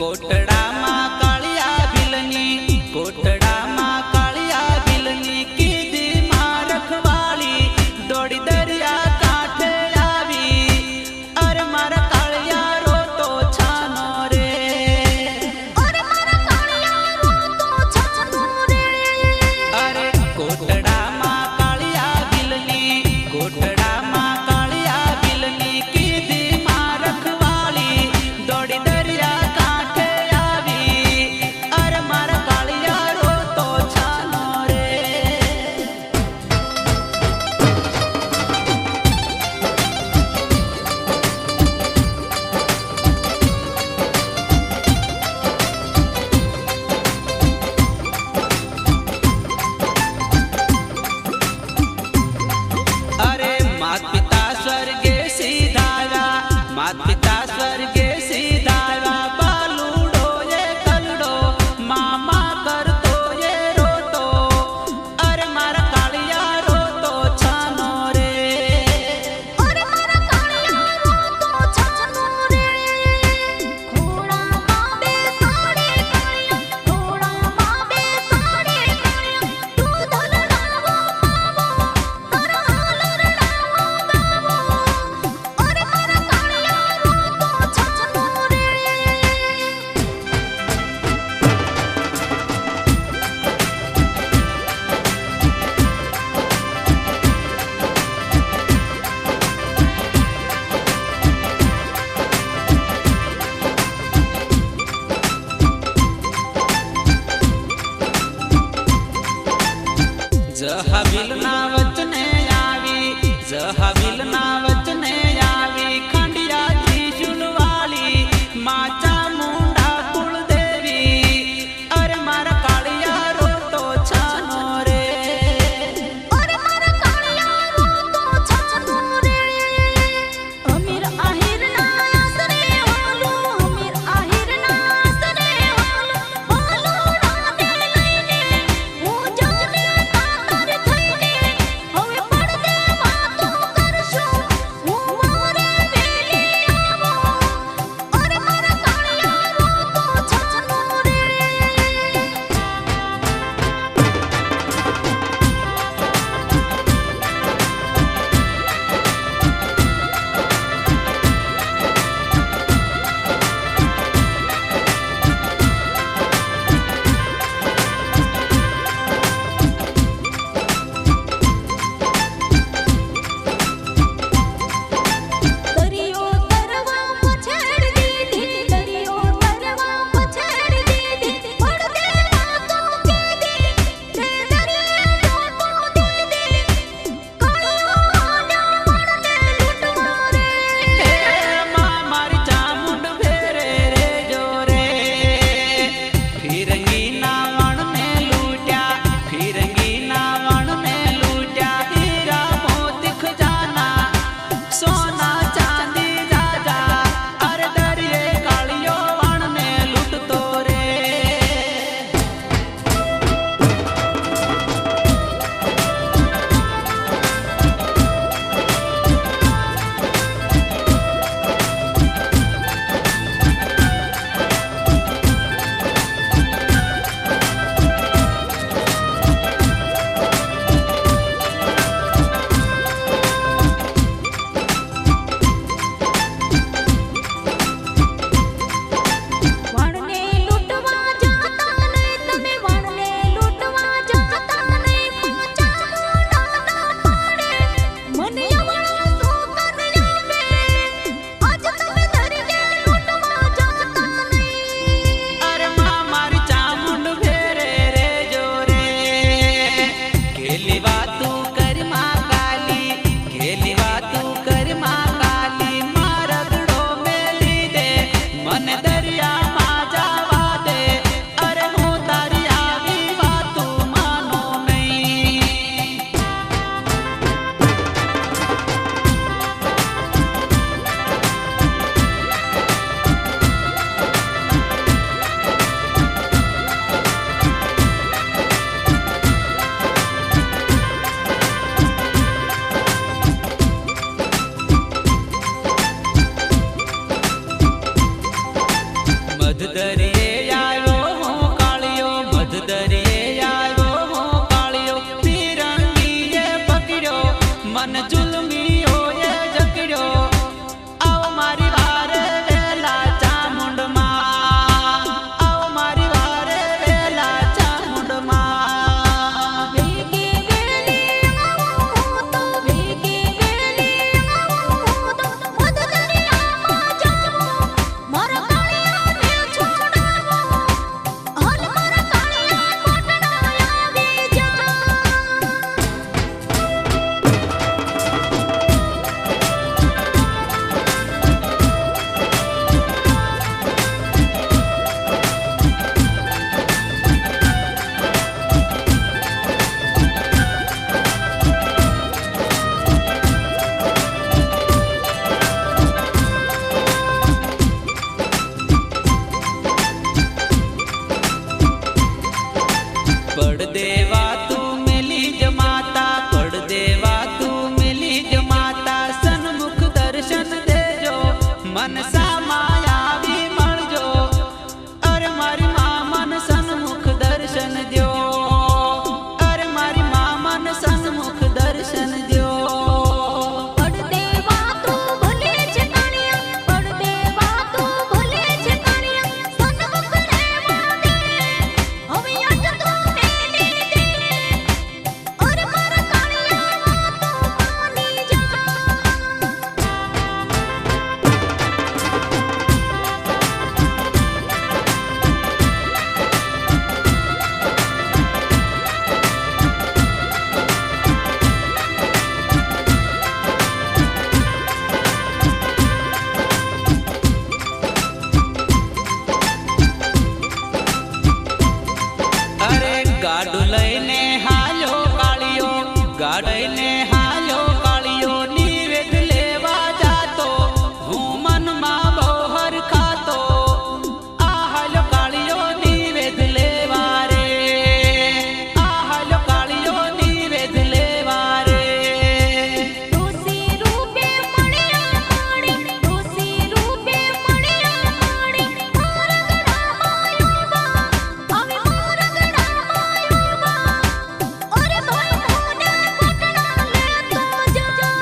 કોટડામાં કાળિયા ભીલની કોટડામાં કાળિયા ભીલની કીધી માં રખવાળી દોડી દરિયા કાંઠે આવી અરે મારા કાળિયા રોતો છાનો રે અરે મારા કાળિયા રોતો છાનો રે અરે કોટડામાં કાળિયા ભીલની કોટડામાં કાળિયા ભીલની કીધી માં રખવાળી દોડી દરિયા જહાબીલના વચને આવી જહાબીલના વચને આવી ખંડિયા ત્રિશુલવાળી માં ચામુંડા કુળદેવી અરે મારા કાળિયા રોતો છાનો રે અરે મારા કાળિયા રોતો છાનો રે અમીર આહિરના આસરે હાલો અમીર આહિરના આસરે હાલો હાલો રાતે લઈને હું જાને મધદરિયે આવ્યો હું કાળિયો, મધદરિયે આવ્યો હું કાળિયો, તિરંગીએ પકડ્યો મન જુલમીઓએ જકડ્યો. આવો મારી વારે વેલા ચામુંડમાં, આવો મારી વારે વેલા ચામુંડમાં. ભેગી વેલી આવું તો ભેગી વેલી આવું તો મધદરિયામાં જાઉં, મારા કાળિયાને છોડાવો, હર મારા કાળિયા કોટડા આવી જા. પડદેવા તું મેલી જ માતા, પડદેવા તું મેલી જ માતા, સન્મુખ દર્શન દેજો મનસામાં આવી મળજો. અરે મારી મા મન સન્મુખ દર્શન દ્યો, અરે મારી મા મન સન્મુખ દર્શન દ્યો. પડદેવા તું ભલે છે કાળિયા, પડદેવા તું ભલે છે કાળિયા, સન્મુખ રહેવા દે, હવે અટકતો મેલી દે, અરે મારા કાળિયા તું માની જા. અરે ગાડું લઈને હાલ્યો કાળિયો, ગાડઈને હાલ્યો કાળિયો, નિવેદ લેવા જાતો હું મનમાં બહુ હરખાતો. આ હાલ્યો કાળિયો નિવેદ લેવા રે, આ હાલ્યો કાળિયો નિવેદ લેવા રે. ડોસી રૂપે મળ્યા માડી, ડોસી રૂપે મળ્યા માડી, મારા ગળામાં યુવા, હવે મારા ગળામાં યુવા, અરે ભાઈ મોને કોટડા લેતો જા.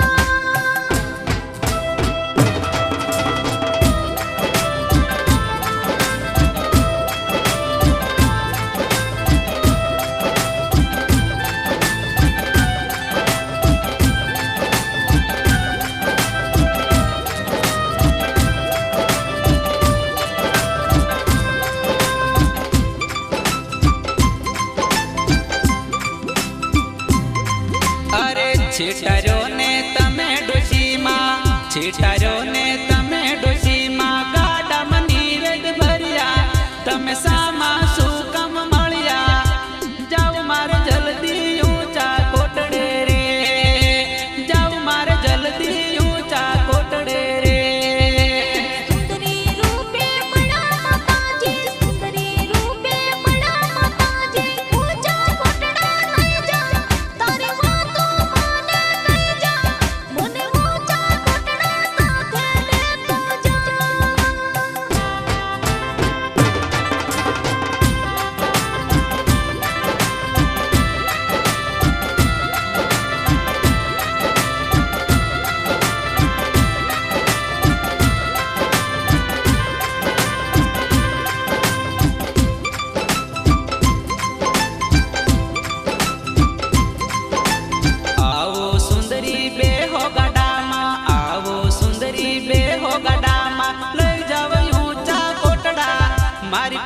અરે છેટાર્યો ને તમે ડોશીમાં, છેટાર્યો ને તમે ડોશીમાં, ગાડામાં નિવેદ ભર્યા તમે સામા શું કામ મળ્યા. જાવ મારે જલ્દી ઊંચા કોટડે રે, જાવ મારે જલ્દી ઊંચા કોટડે રે. સુંદરી રૂપે મળ્યા માતાજી, સુંદરી રૂપે મળ્યા માતાજી, ઊંચા કોટડા લઈ જા, તારી વાતો મને કહી જા, મને ઊંચા કોટડા સાથે લેતો જા. આવો સુંદરી બેહો ગાડામાં, આવો સુંદરી બેહો ગાડામાં, લઈ જાવ ઊંચા કોટડા મારી